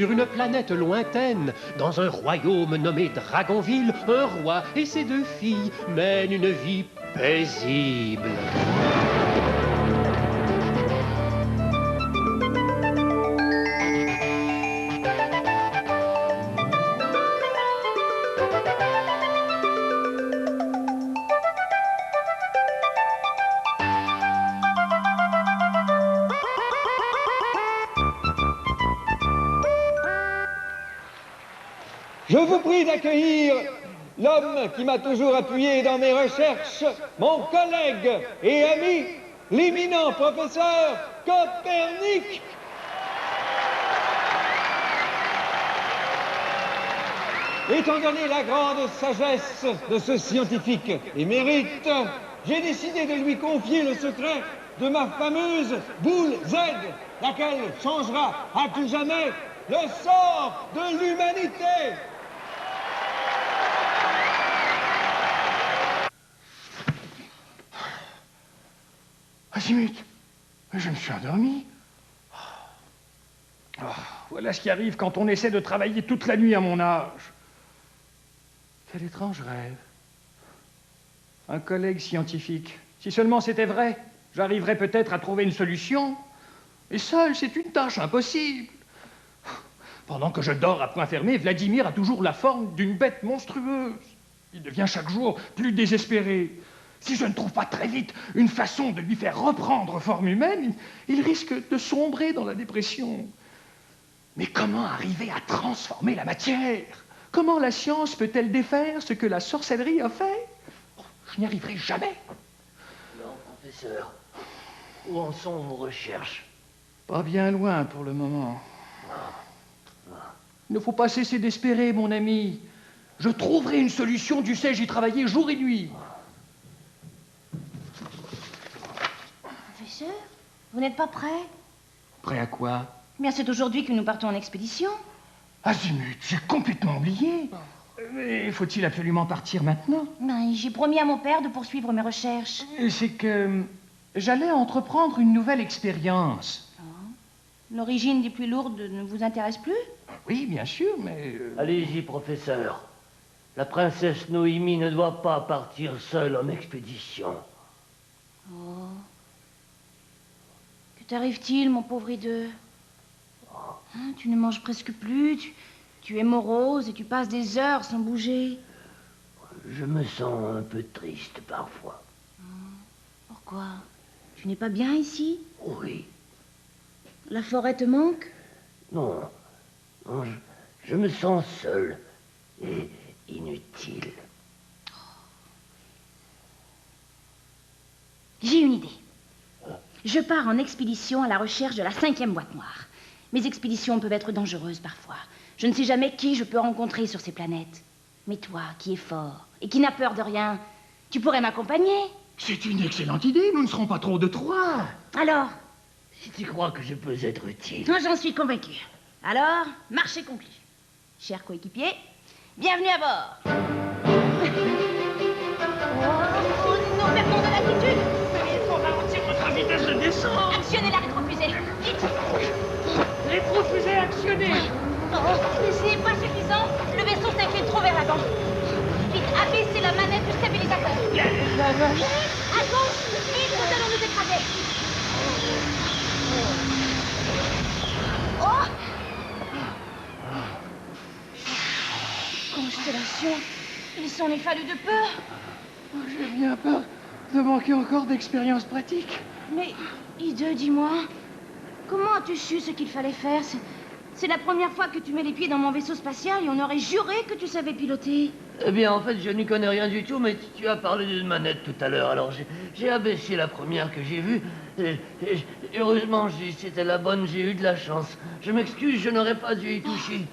sur une planète lointaine, dans un royaume nommé Dragonville, un roi et ses 2 filles mènent une vie paisible. Je vous prie d'accueillir l'homme qui m'a toujours appuyé dans mes recherches, mon collègue et ami, l'éminent professeur Copernic. Étant donné la grande sagesse de ce scientifique émérite, j'ai décidé de lui confier le secret de ma fameuse boule Z, laquelle changera à tout jamais le sort de l'humanité. Azimut, je me suis endormi. Voilà ce qui arrive quand on essaie de travailler toute la nuit à mon âge. Quel étrange rêve. Un collègue scientifique. Si seulement c'était vrai, j'arriverais peut-être à trouver une solution. Et seul, c'est une tâche impossible. Pendant que je dors à point fermé, Vladimir a toujours la forme d'une bête monstrueuse. Il devient chaque jour plus désespéré. Si je ne trouve pas très vite une façon de lui faire reprendre forme humaine, il risque de sombrer dans la dépression. Mais comment arriver à transformer la matière? Comment la science peut-elle défaire ce que la sorcellerie a fait? Je n'y arriverai jamais. Non, professeur, où en sont vos recherches? Pas bien loin pour le moment. Il ne faut pas cesser d'espérer, mon ami. Je trouverai une solution, tu sais, j'y travaillais jour et nuit. Professeur, vous n'êtes pas prêt? Prêt à quoi? Bien, c'est aujourd'hui que nous partons en expédition. Azimut, j'ai complètement oublié. Mais faut-il absolument partir maintenant? Ben, j'ai promis à mon père de poursuivre mes recherches. C'est que j'allais entreprendre une nouvelle expérience. L'origine des pluies lourdes ne vous intéresse plus? Oui, bien sûr, mais... Allez-y, professeur. La princesse Noémie ne doit pas partir seule en expédition. Oh. Que t'arrive-t-il, mon pauvre hideux? Hein, tu ne manges presque plus, tu es morose et tu passes des heures sans bouger. Je me sens un peu triste parfois. Pourquoi? Tu n'es pas bien ici? Oui. La forêt te manque? Non, non, je me sens seul et inutile. J'ai une idée. Je pars en expédition à la recherche de la 5e boîte noire. Mes expéditions peuvent être dangereuses parfois. Je ne sais jamais qui je peux rencontrer sur ces planètes. Mais toi, qui es fort et qui n'a peur de rien, tu pourrais m'accompagner. C'est une excellente idée, nous ne serons pas trop de 3. Alors? Si tu crois que je peux être utile... Moi, j'en suis convaincu. Alors, marché conclu. Chers coéquipiers, bienvenue à bord. Oh, nous perdons de l'altitude. Il faut ralentir votre vitesse de descente. Actionnez la rétrofusée. Vite. Rétrofusée actionnée. Oh, ce n'est pas suffisant. Le vaisseau s'incline trop vers l'avant. Vite, abaissez la manette du stabilisateur. À gauche, vite, nous allons nous écraser. Oh! Constellation, il s'en est fallu de peu. J'ai bien peur de manquer encore d'expérience pratique. Mais, Hideux, dis-moi, comment as-tu su ce qu'il fallait faire? C'est la première fois que tu mets les pieds dans mon vaisseau spatial et on aurait juré que tu savais piloter. Eh bien, en fait, je n'y connais rien du tout, mais tu as parlé d'une manette tout à l'heure, alors j'ai abaissé la première que j'ai vue, et heureusement, c'était la bonne, j'ai eu de la chance. Je m'excuse, je n'aurais pas dû y toucher.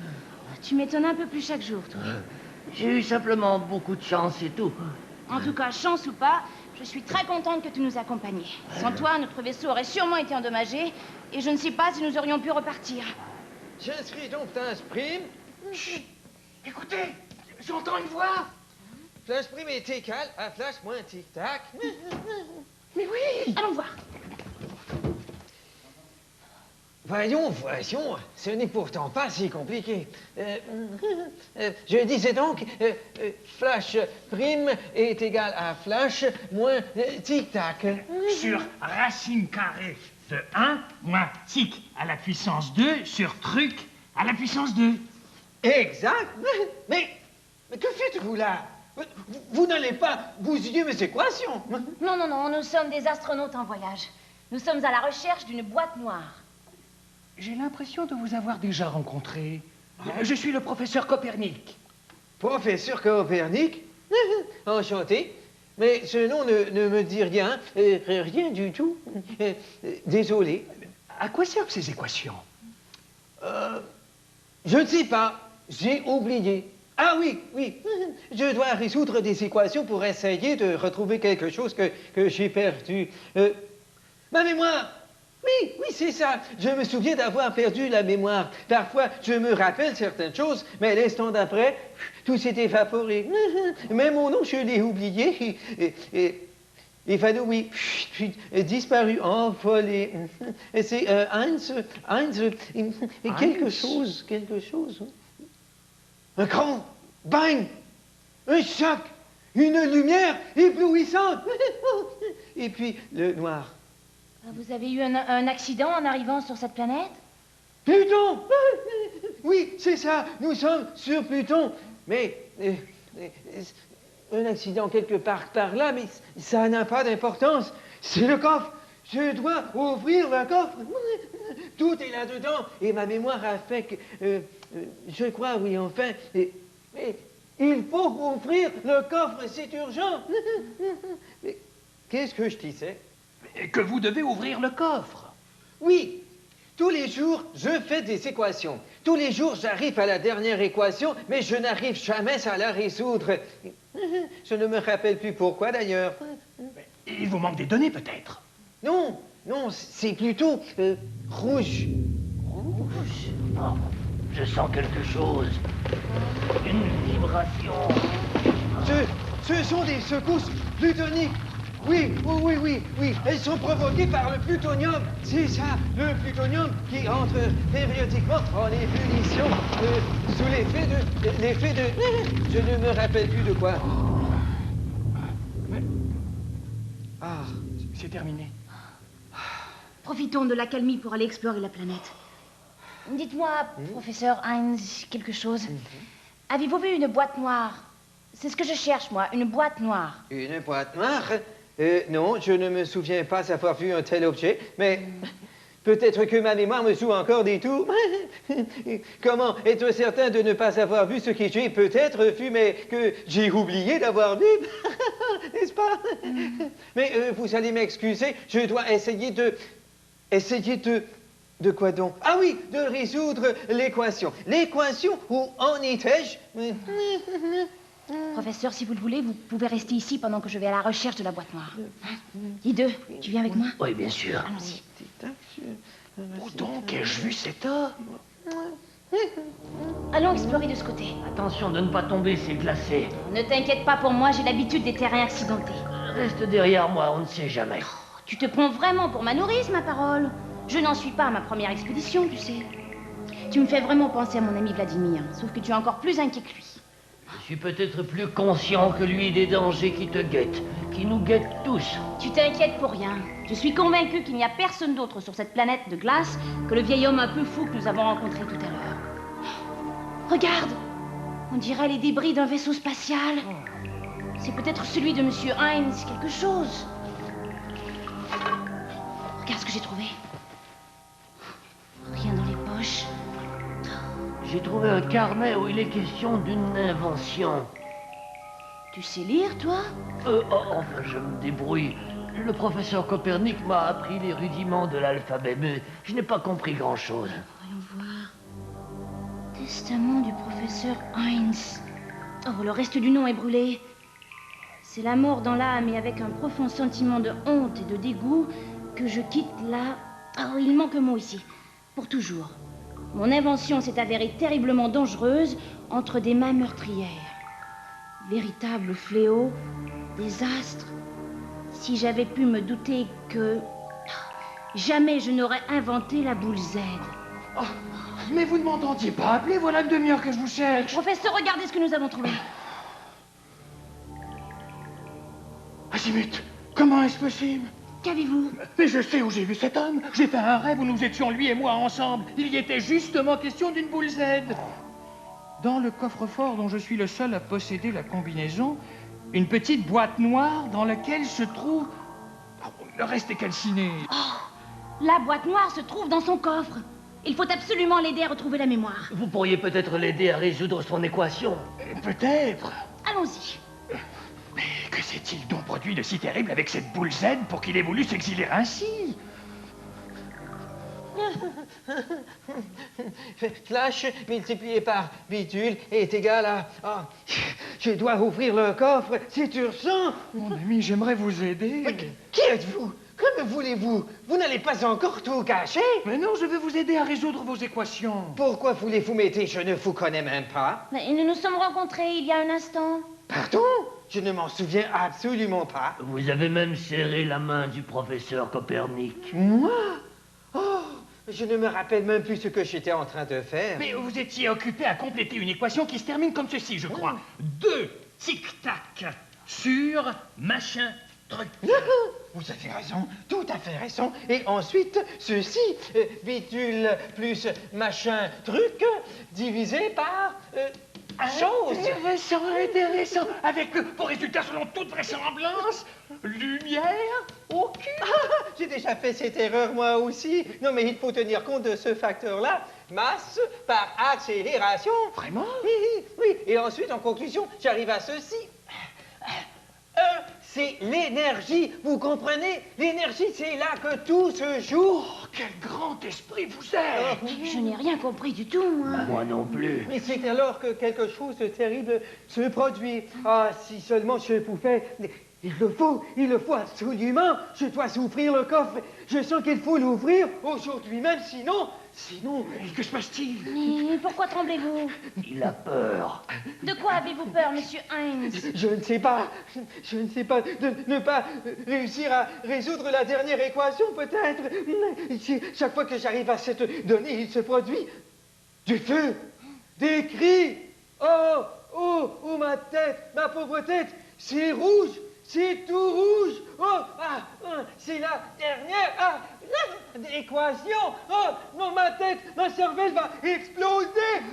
Tu m'étonnes un peu plus chaque jour, toi. J'ai eu simplement beaucoup de chance, et tout. En tout cas, chance ou pas, je suis très contente que tu nous accompagnes. Sans toi, notre vaisseau aurait sûrement été endommagé, et je ne sais pas si nous aurions pu repartir. J'inscris donc Flash-Prime. Chut. Écoutez, j'entends une voix. Flash-Prime est égal à Flash moins tic-tac. Mais oui. Allons voir. Voyons, ce n'est pourtant pas si compliqué. Je disais donc, flash prime est égal à flash moins tic-tac. Sur racine carrée de 1 moins tic à la puissance 2 sur truc à la puissance 2. Exact. Mais que faites-vous là? Vous n'allez pas bousiller mes équations? Non, non, non, nous sommes des astronautes en voyage. Nous sommes à la recherche d'une boîte noire. J'ai l'impression de vous avoir déjà rencontré. Je suis le professeur Copernic. Professeur Copernic? Enchanté. Mais ce nom ne me dit rien, rien du tout. Désolé. À quoi servent ces équations? Je ne sais pas. J'ai oublié. Ah oui, oui. Je dois résoudre des équations pour essayer de retrouver quelque chose que j'ai perdu. Ma mémoire! Oui, oui, c'est ça. Je me souviens d'avoir perdu la mémoire. Parfois, je me rappelle certaines choses, mais l'instant d'après, tout s'est évaporé. Même mon nom, je l'ai oublié. Évanoui, disparu, envolé. C'est Heinz, quelque chose. Un grand bang, un choc, une lumière éblouissante. Et puis, le noir. Vous avez eu un accident en arrivant sur cette planète? Pluton! Oui, c'est ça, nous sommes sur Pluton. Mais un accident quelque part par là, mais ça n'a pas d'importance. C'est le coffre. Je dois ouvrir le coffre. Tout est là-dedans. Et ma mémoire a fait que... je crois, oui, enfin... il faut ouvrir le coffre, c'est urgent. Mais qu'est-ce que je disais? Que vous devez ouvrir le coffre. Oui, tous les jours, je fais des équations. Tous les jours, j'arrive à la dernière équation, mais je n'arrive jamais à la résoudre. Je ne me rappelle plus pourquoi, d'ailleurs. Il vous manque des données, peut-être? Non, c'est plutôt rouge. Rouge? Oh, je sens quelque chose. Une vibration. Ce sont des secousses plutoniques. Oui. Elles sont provoquées par le plutonium. C'est ça, le plutonium qui entre périodiquement en ébullition sous l'effet de... Je ne me rappelle plus de quoi. Ah, c'est terminé. Profitons de l'accalmie pour aller explorer la planète. Dites-moi, professeur Heinz, quelque chose. Avez-vous vu une boîte noire? C'est ce que je cherche, moi, une boîte noire. Une boîte noire? Non, je ne me souviens pas avoir vu un tel objet, mais peut-être que ma mémoire me joue encore des tours. Comment être certain de ne pas avoir vu ce que j'ai peut-être vu, mais que j'ai oublié d'avoir vu? N'est-ce pas? Mais vous allez m'excuser, je dois essayer de... De quoi donc? Ah oui, de résoudre l'équation. L'équation, où en étais-je? Professeur, si vous le voulez, vous pouvez rester ici pendant que je vais à la recherche de la boîte noire. Dis-deux, tu viens avec moi? Oui, bien sûr. Allons-y. Où donc ai-je vu cet or? Allons explorer de ce côté. Attention de ne pas tomber, c'est glacé. Ne t'inquiète pas pour moi, j'ai l'habitude des terrains accidentés. Reste derrière moi, on ne sait jamais. Tu te prends vraiment pour ma nourrice, ma parole? Je n'en suis pas à ma première expédition, tu sais. Tu me fais vraiment penser à mon ami Vladimir, sauf que tu es encore plus inquiet que lui. Je suis peut-être plus conscient que lui des dangers qui te guettent, qui nous guettent tous. Tu t'inquiètes pour rien. Je suis convaincue qu'il n'y a personne d'autre sur cette planète de glace que le vieil homme un peu fou que nous avons rencontré tout à l'heure. Regarde! On dirait les débris d'un vaisseau spatial. C'est peut-être celui de Monsieur Heinz, quelque chose. Regarde ce que j'ai trouvé. Rien dans les poches. J'ai trouvé un carnet où il est question d'une invention. Tu sais lire, toi? Enfin, je me débrouille. Le professeur Copernic m'a appris les rudiments de l'alphabet, mais je n'ai pas compris grand-chose. Voyons voir. Testament du professeur Heinz. Oh, le reste du nom est brûlé. C'est la mort dans l'âme et avec un profond sentiment de honte et de dégoût que je quitte là... Oh, il manque un mot ici. Pour toujours. Mon invention s'est avérée terriblement dangereuse entre des mains meurtrières. Véritable fléau, désastre. Si j'avais pu me douter que... Jamais je n'aurais inventé la boule Z. Oh, mais vous ne m'entendiez pas appeler, voilà une demi-heure que je vous cherche. Professeur, regardez ce que nous avons trouvé. Azimut, comment est-ce possible? Qu'avez-vous? Mais je sais où j'ai vu cet homme. J'ai fait un rêve où nous étions lui et moi ensemble. Il y était justement question d'une boule Z. Dans le coffre-fort dont je suis le seul à posséder la combinaison, une petite boîte noire dans laquelle se trouve... Oh, le reste est calciné. Oh, la boîte noire se trouve dans son coffre. Il faut absolument l'aider à retrouver la mémoire. Vous pourriez peut-être l'aider à résoudre son équation. Peut-être. Allons-y. Mais que s'est-il donc produit de si terrible avec cette boule Z pour qu'il ait voulu s'exiler ainsi? Flash multiplié par bidule est égal à... Ah, je dois ouvrir le coffre, c'est urgent. Mon ami, j'aimerais vous aider. Mais qui êtes-vous? Que me voulez-vous? Vous n'allez pas encore tout cacher? Mais non, je vais vous aider à résoudre vos équations. Pourquoi voulez-vous m'aider? Je ne vous connais même pas. Mais nous nous sommes rencontrés il y a un instant. Pardon? Je ne m'en souviens absolument pas. Vous avez même serré la main du professeur Copernic. Moi? Oh, je ne me rappelle même plus ce que j'étais en train de faire. Mais vous étiez occupé à compléter une équation qui se termine comme ceci, je crois. 2 tic-tac sur machin truc. Vous avez raison, tout à fait raison. Et ensuite, ceci, bidule plus machin truc, divisé par chose. Intéressant, intéressant. Avec pour résultat, selon toute vraisemblance, lumière au cul. J'ai déjà fait cette erreur moi aussi. Non, mais il faut tenir compte de ce facteur-là. Masse par accélération. Vraiment? Oui, oui. Et ensuite, en conclusion, j'arrive à ceci. C'est l'énergie, vous comprenez? L'énergie, c'est là que tout se joue. Oh, quel grand esprit vous êtes! Je n'ai rien compris du tout, moi. Moi non plus. Mais c'est alors que quelque chose de terrible se produit. Ah, si seulement je pouvais... Il le faut absolument. Je dois ouvrir le coffre. Je sens qu'il faut l'ouvrir aujourd'hui même, sinon... Que se passe-t-il? Mais pourquoi tremblez-vous? Il a peur. De quoi avez-vous peur, monsieur Heinz? Je ne sais pas. Je ne sais pas. De ne pas réussir à résoudre la dernière équation, peut-être. Chaque fois que j'arrive à cette donnée, il se produit du feu, des cris. Oh, oh, oh, ma tête, ma pauvre tête, c'est rouge. C'est tout rouge. Oh, c'est la dernière équation. Oh, non, ma tête, ma cervelle va exploser.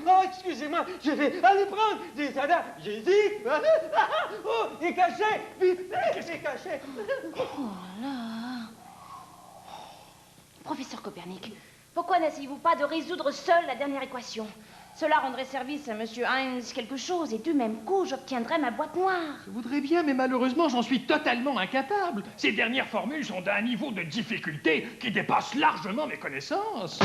Oh, excusez-moi, je vais aller prendre des analgésiques. Oh, des cachets, vite, des cachets. Oh là. Professeur Copernic, pourquoi n'essayez-vous pas de résoudre seul la dernière équation? Cela rendrait service à monsieur Heinz quelque chose, et du même coup, j'obtiendrais ma boîte noire. Je voudrais bien, mais malheureusement, j'en suis totalement incapable. Ces dernières formules sont d'un niveau de difficulté qui dépasse largement mes connaissances.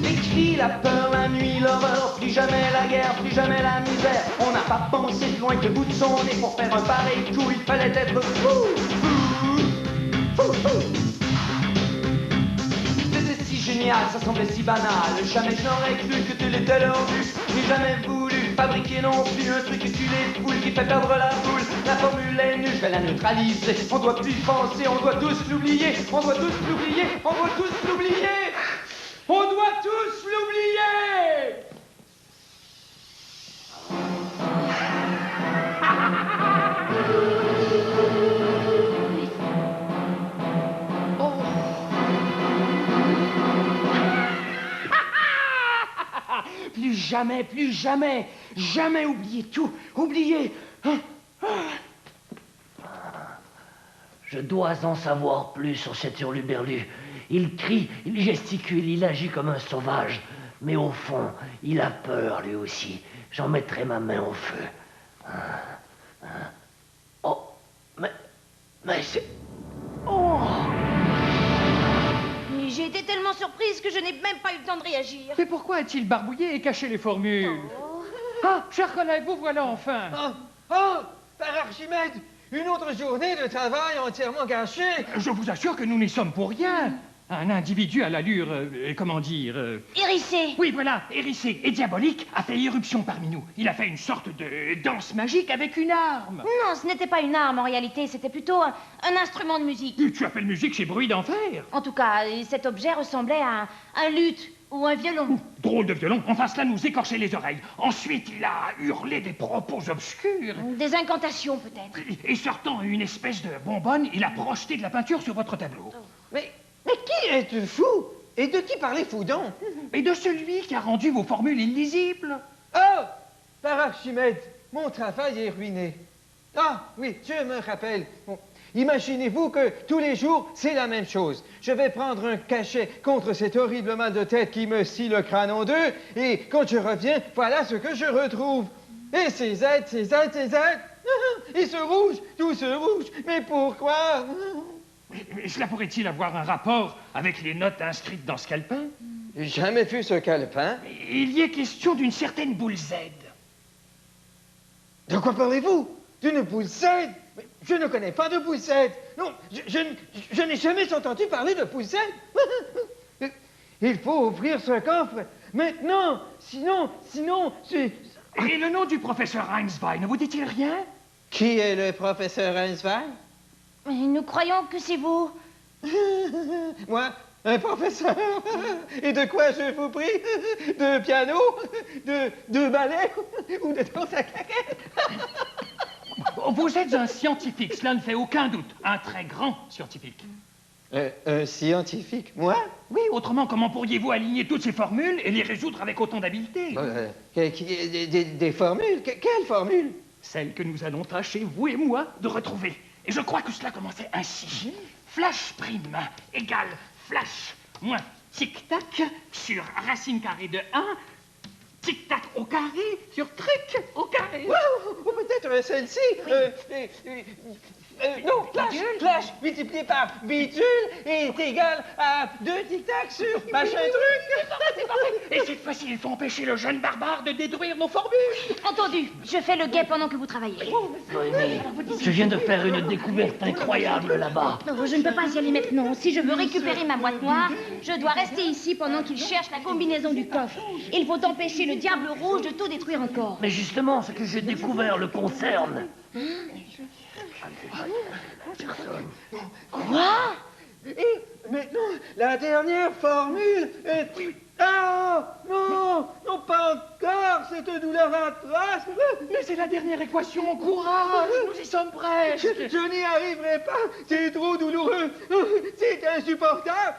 Les cris, la peur, la nuit, l'horreur, plus jamais la guerre, plus jamais la misère. On n'a pas pensé plus loin que le bout de son nez. Pour faire un pareil coup, il fallait être fou, fou, fou, fou. C'était si génial, ça semblait si banal. Jamais je n'aurais cru que tu l'étais leur but. J'ai jamais voulu fabriquer non plus un truc qui tue les foules, qui fait perdre la boule. La formule est nulle, je vais la neutraliser. On doit plus y penser, on doit tous l'oublier. On doit tous l'oublier, on doit tous l'oublier. On doit tous l'oublier. Plus jamais, jamais oublier tout, oublier. Je dois en savoir plus sur cet hurluberlu. Il crie, il gesticule, il agit comme un sauvage. Mais au fond, il a peur lui aussi. J'en mettrai ma main au feu. Oh, mais c'est... Oh! J'ai été tellement surprise que je n'ai même pas eu le temps de réagir. Mais pourquoi a-t-il barbouillé et caché les formules? Oh. Ah, chers collègues, vous voilà enfin. Oh, par Archimède, une autre journée de travail entièrement gâchée. Je vous assure que nous n'y sommes pour rien. Un individu à l'allure, comment dire... Hérissé. Oui, voilà, hérissé et diabolique a fait irruption parmi nous. Il a fait une sorte de danse magique avec une arme. Non, ce n'était pas une arme en réalité, c'était plutôt un instrument de musique. Tu appelles musique chez Bruit d'Enfer? En tout cas, cet objet ressemblait à un luth ou un violon. Drôle de violon, enfin cela nous écorchait les oreilles. Ensuite, il a hurlé des propos obscurs. Des incantations peut-être. Et sortant une espèce de bonbonne, il a projeté de la peinture sur votre tableau. Mais qui es-tu fou? Et de qui parlez-vous donc? Et de celui qui a rendu vos formules illisibles. Oh! Par Archimède, mon travail est ruiné. Ah, oui, je me rappelle. Bon, imaginez-vous que tous les jours, c'est la même chose. Je vais prendre un cachet contre cet horrible mal de tête qui me scie le crâne en deux, et quand je reviens, voilà ce que je retrouve. Et ces aides, ils se rougent, tout se rouge. Mais pourquoi? Mais cela pourrait-il avoir un rapport avec les notes inscrites dans ce calepin? J'ai jamais vu ce calepin. Il y est question d'une certaine boule Z. De quoi parlez-vous? D'une boule Z? Mais je ne connais pas de boule Z. Non, je n'ai jamais entendu parler de boule Z. Il faut ouvrir ce coffre maintenant. Sinon, c'est... Et le nom du professeur Heinzwein ne vous dit-il rien? Qui est le professeur Heinzwein? Mais nous croyons que c'est vous. Moi, un professeur? Et de quoi je vous prie? De piano? De ballet? Ou de danse à claquettes? Vous êtes un scientifique, cela ne fait aucun doute. Un très grand scientifique. Un scientifique? Moi? Oui, autrement, comment pourriez-vous aligner toutes ces formules et les résoudre avec autant d'habileté? Des formules? Quelles formules? Celles que nous allons tâcher, vous et moi, de retrouver. Et je crois que cela commençait ainsi. Flash prime égale flash moins tic-tac sur racine carrée de 1, tic-tac au carré sur truc au carré. Ou peut-être celle-ci. Non, flash multiplié par bidule est égal à 2 tic-tac sur machin truc. C'est parfait. Et cette fois-ci, il faut empêcher le jeune barbare de détruire nos formules. Entendu, je fais le guet pendant que vous travaillez. Oui, mais je viens de faire une découverte incroyable là-bas. Non, je ne peux pas y aller maintenant. Si je veux récupérer ma boîte noire, je dois rester ici pendant qu'il cherche la combinaison du coffre. Il faut empêcher le diable rouge de tout détruire encore. Mais justement, ce que j'ai découvert le concerne. Quoi? Et maintenant, la dernière formule est... Ah! Non! Non, pas encore! Cette douleur atroce! Mais c'est la dernière équation, courage! Nous y sommes presque! Je n'y arriverai pas! C'est trop douloureux! C'est insupportable!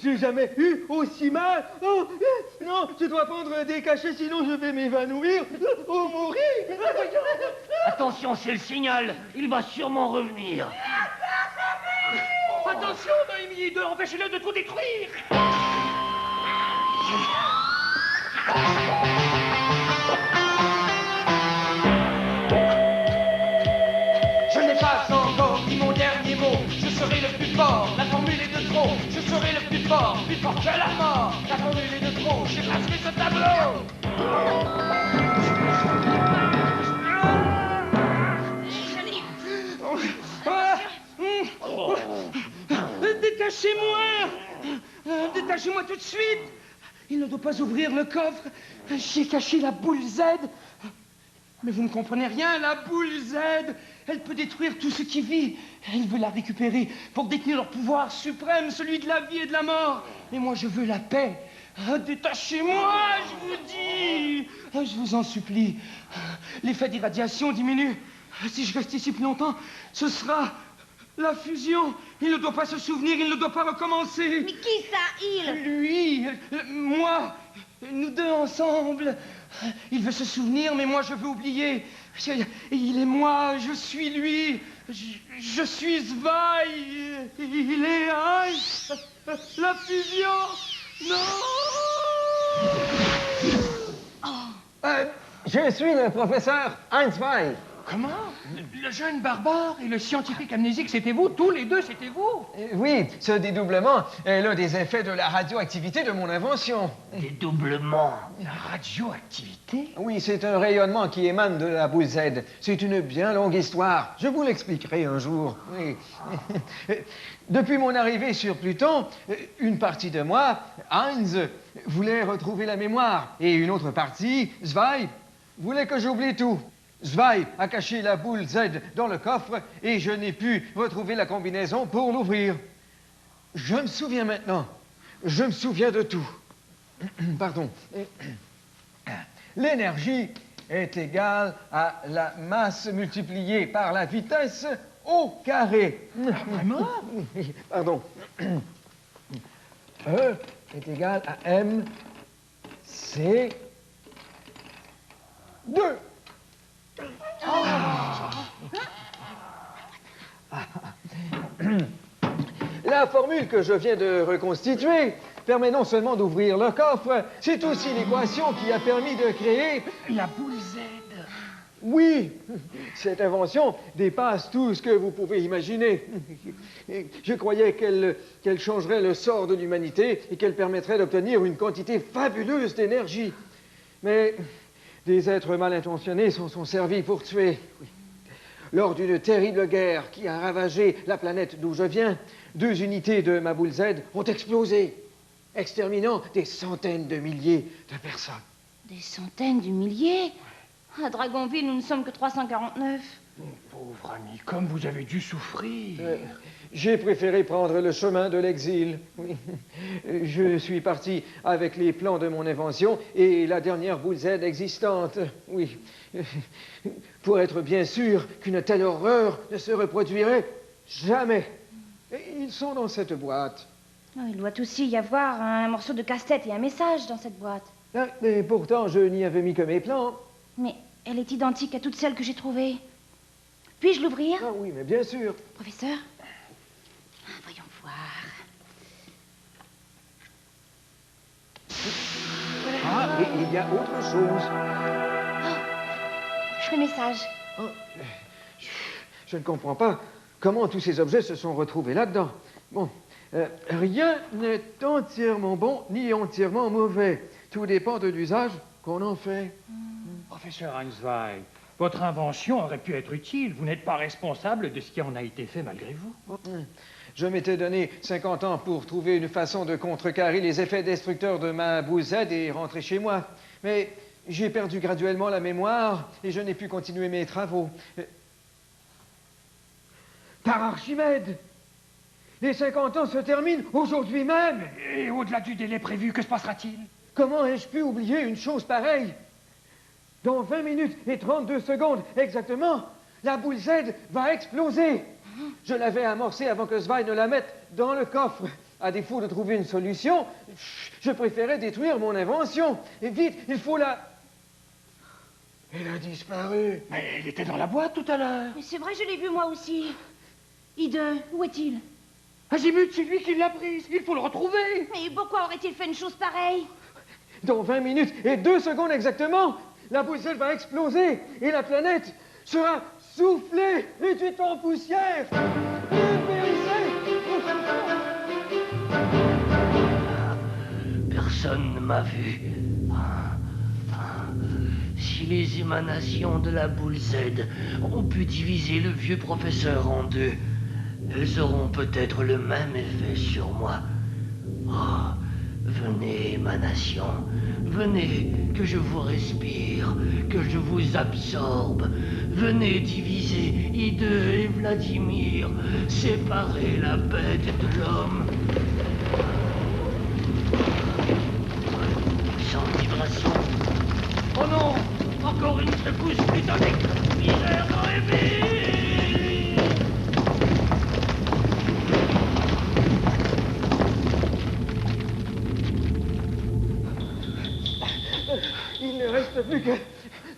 J'ai jamais eu aussi mal! Non, je dois prendre des cachets, sinon je vais m'évanouir ou mourir! Attention, c'est le signal. Il va sûrement revenir. Attention, Noémie, empêchez-le de tout détruire! Je n'ai pas encore dit mon dernier mot. Je serai le plus fort, la formule est de trop. Je serai le plus fort que la mort. La formule est de trop, j'effacerai ce tableau. Détachez-moi! Détachez-moi tout de suite! Il ne doit pas ouvrir le coffre. J'ai caché la boule Z. Mais vous ne comprenez rien, la boule Z, elle peut détruire tout ce qui vit. Il veut la récupérer pour détenir leur pouvoir suprême, celui de la vie et de la mort. Et moi, je veux la paix. Détachez-moi, je vous dis. Je vous en supplie. L'effet d'irradiation diminue. Si je reste ici plus longtemps, ce sera la fusion. Il ne doit pas se souvenir, il ne doit pas recommencer. Mais qui ça, il? Lui, moi, nous deux ensemble. Il veut se souvenir, mais moi je veux oublier. Il est moi, je suis lui. Je suis Zwei. Il est Heinz. La fusion. Non. Je suis le professeur Heinzwein. Comment? Le jeune barbare et le scientifique amnésique, c'était vous? Tous les deux, c'était vous? Oui, ce dédoublement est l'un des effets de la radioactivité de mon invention. Dédoublement. La radioactivité? Oui, c'est un rayonnement qui émane de la boule Z. C'est une bien longue histoire. Je vous l'expliquerai un jour. Oui. Depuis mon arrivée sur Pluton, une partie de moi, Heinz, voulait retrouver la mémoire. Et une autre partie, Zwei, voulait que j'oublie tout. Zwei a caché la boule Z dans le coffre et je n'ai pu retrouver la combinaison pour l'ouvrir. Je me souviens maintenant. Je me souviens de tout. Pardon. L'énergie est égale à la masse multipliée par la vitesse au carré. Vraiment? Pardon. E est égal à M, C, 2. La formule que je viens de reconstituer permet non seulement d'ouvrir le coffre, c'est aussi l'équation qui a permis de créer... La boule Z. Oui, cette invention dépasse tout ce que vous pouvez imaginer. Je croyais qu'elle changerait le sort de l'humanité et qu'elle permettrait d'obtenir une quantité fabuleuse d'énergie. Mais des êtres mal intentionnés s'en sont servis pour tuer. Lors d'une terrible guerre qui a ravagé la planète d'où je viens, 2 unités de ma boule Z ont explosé, exterminant des centaines de milliers de personnes. Des centaines de milliers? À Dragonville, nous ne sommes que 349. Pauvre ami, comme vous avez dû souffrir. J'ai préféré prendre le chemin de l'exil. Oui. Je suis parti avec les plans de mon invention et la dernière boule Z existante. Oui. Pour être bien sûr qu'une telle horreur ne se reproduirait jamais. Et ils sont dans cette boîte. Oh, il doit aussi y avoir un morceau de casse-tête et un message dans cette boîte. Ah, mais pourtant, je n'y avais mis que mes plans. Mais elle est identique à toutes celles que j'ai trouvées. Puis-je l'ouvrir? Ah oui, mais bien sûr. Professeur? Voyons voir. Ah, et il y a autre chose. Le message. Oh, je ne comprends pas comment tous ces objets se sont retrouvés là-dedans. Bon, rien n'est entièrement bon ni entièrement mauvais. Tout dépend de l'usage qu'on en fait. Professeur Heinzweig, votre invention aurait pu être utile. Vous n'êtes pas responsable de ce qui en a été fait malgré vous. Je m'étais donné 50 ans pour trouver une façon de contrecarrer les effets destructeurs de ma boule Z et rentrer chez moi. Mais j'ai perdu graduellement la mémoire et je n'ai pu continuer mes travaux. Par Archimède! Les 50 ans se terminent aujourd'hui même! Et au-delà du délai prévu, que se passera-t-il? Comment ai-je pu oublier une chose pareille? Dans 20 minutes et 32 secondes exactement, la boule Z va exploser. Je l'avais amorcée avant que Zwei ne la mette dans le coffre. À défaut de trouver une solution, je préférais détruire mon invention. Et vite, il faut la... Elle a disparu. Mais elle était dans la boîte tout à l'heure. Mais c'est vrai, je l'ai vu moi aussi. Ide, où est-il? Azimut, c'est lui qui l'a prise. Il faut le retrouver. Mais pourquoi aurait-il fait une chose pareille? Dans 20 minutes et 2 secondes exactement, la boule Z va exploser et la planète sera soufflée, réduite en poussière. Personne ne m'a vu. Si les émanations de la boule Z ont pu diviser le vieux professeur en deux, elles auront peut-être le même effet sur moi. Oh, venez, émanation, venez, que je vous respire, que je vous absorbe. Venez diviser Ide et Vladimir, séparer la bête de l'homme. Sans vibration. Oh non, encore une secousse plutonique. Misère rêvée. Il ne reste plus que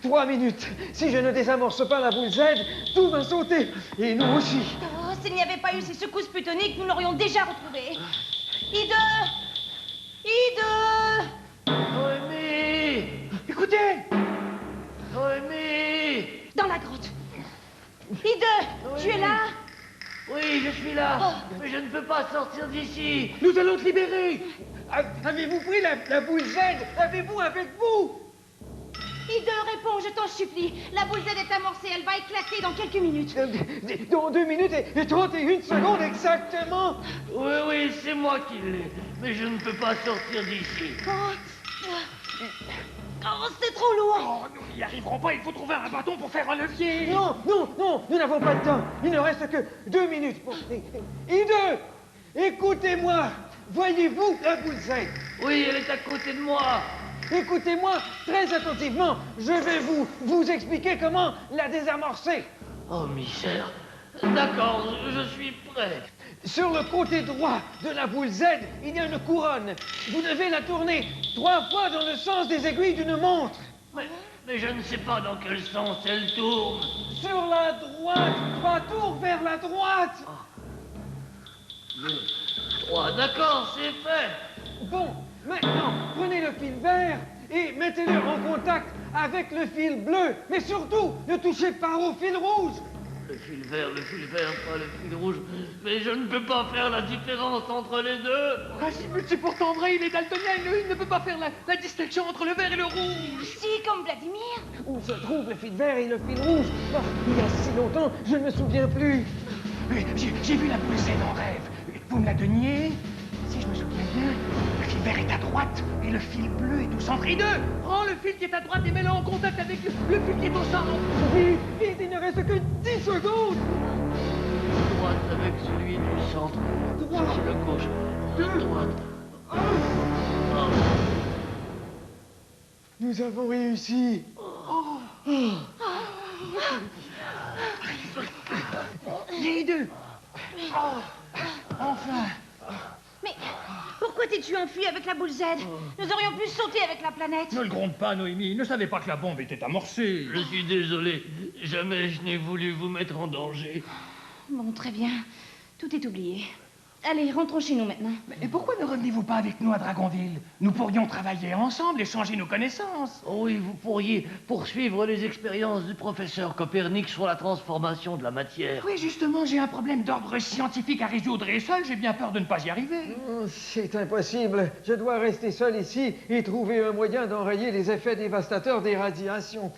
3 minutes. Si je ne désamorce pas la boule Z, tout va sauter. Et nous aussi. Oh, s'il n'y avait pas eu ces secousses plutoniques, nous l'aurions déjà retrouvé. Ide! Ide! Noémie! Écoutez! Noémie! Dans la grotte. Hideux, tu es là? Oui, je suis là, mais je ne peux pas sortir d'ici. Nous allons te libérer. Avez-vous pris la boule Z? Avez-vous avec vous? Hideux, réponds, je t'en supplie. La boule Z est amorcée, elle va éclater dans quelques minutes. Dans 2 minutes et 31 secondes exactement. Oui, oui, c'est moi qui l'ai, mais je ne peux pas sortir d'ici. Oh, c'est trop lourd. Oh, nous n'y arriverons pas, il faut trouver un bâton pour faire un levier. Non, non, non, nous n'avons pas le temps. Il ne reste que 2 minutes pour... Hideux, écoutez-moi. Voyez-vous la boule Z? Oui, elle est à côté de moi. Écoutez-moi très attentivement. Je vais vous expliquer comment la désamorcer. Oh, misère. D'accord, je suis prêt. Sur le côté droit de la boule Z, il y a une couronne. Vous devez la tourner 3 fois dans le sens des aiguilles d'une montre. Mais je ne sais pas dans quel sens elle tourne. Sur la droite, 3 tours vers la droite. 2, 3, d'accord, c'est fait. Bon, maintenant, prenez le fil vert et mettez-le en contact avec le fil bleu. Mais surtout, ne touchez pas au fil rouge. Le fil vert, pas le fil rouge. Mais je ne peux pas faire la différence entre les deux. Ah, c'est pourtant vrai, il est daltonien, il ne peut pas faire la distinction entre le vert et le rouge. Si, comme Vladimir. Où se trouve le fil vert et le fil rouge? Oh, il y a si longtemps, je ne me souviens plus. Mais j'ai vu la boule Z en rêve. Vous me la donniez? Si je me souviens bien, le fil vert est à droite et le fil bleu est au centre. Et deux, prends le fil qui est à droite et mets-le en contact avec le fil qui est au centre. Vite, vite, il ne reste que 10 secondes. Droite avec celui du centre. Droit. Sur le gauche. De droite. Nous avons réussi. Les deux. Oh, enfin. Mais pourquoi t'es-tu enfui avec la boule Z? Nous aurions pu sauter avec la planète. Ne le gronde pas, Noémie. Ne savez pas que la bombe était amorcée. Je suis désolé. Jamais je n'ai voulu vous mettre en danger. Bon, très bien. Tout est oublié. Allez, rentrons chez nous maintenant. Et pourquoi ne revenez-vous pas avec nous à Dragonville? Nous pourrions travailler ensemble, échanger nos connaissances. Oh oui, vous pourriez poursuivre les expériences du professeur Copernic sur la transformation de la matière. Oui, justement, j'ai un problème d'ordre scientifique à résoudre et seul, j'ai bien peur de ne pas y arriver. Oh, c'est impossible. Je dois rester seul ici et trouver un moyen d'enrayer les effets dévastateurs des radiations.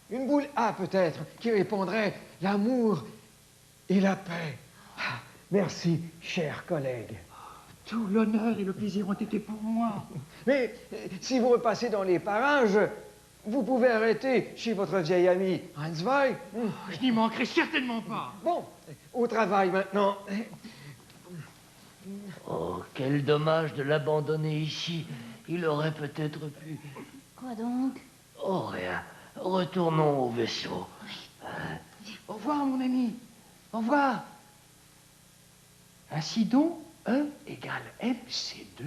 Une boule A, peut-être, qui répondrait l'amour et la paix. Ah, merci, chers collègues. Tout l'honneur et le plaisir ont été pour moi. Mais si vous repassez dans les parages, vous pouvez arrêter chez votre vieil ami Hans Weil. Je n'y manquerai certainement pas. Bon, au travail maintenant. Oh, quel dommage de l'abandonner ici. Il aurait peut-être pu... Quoi donc? Oh, rien. Retournons au vaisseau. Au revoir, mon ami. Au revoir. Ainsi donc, E égale MC2.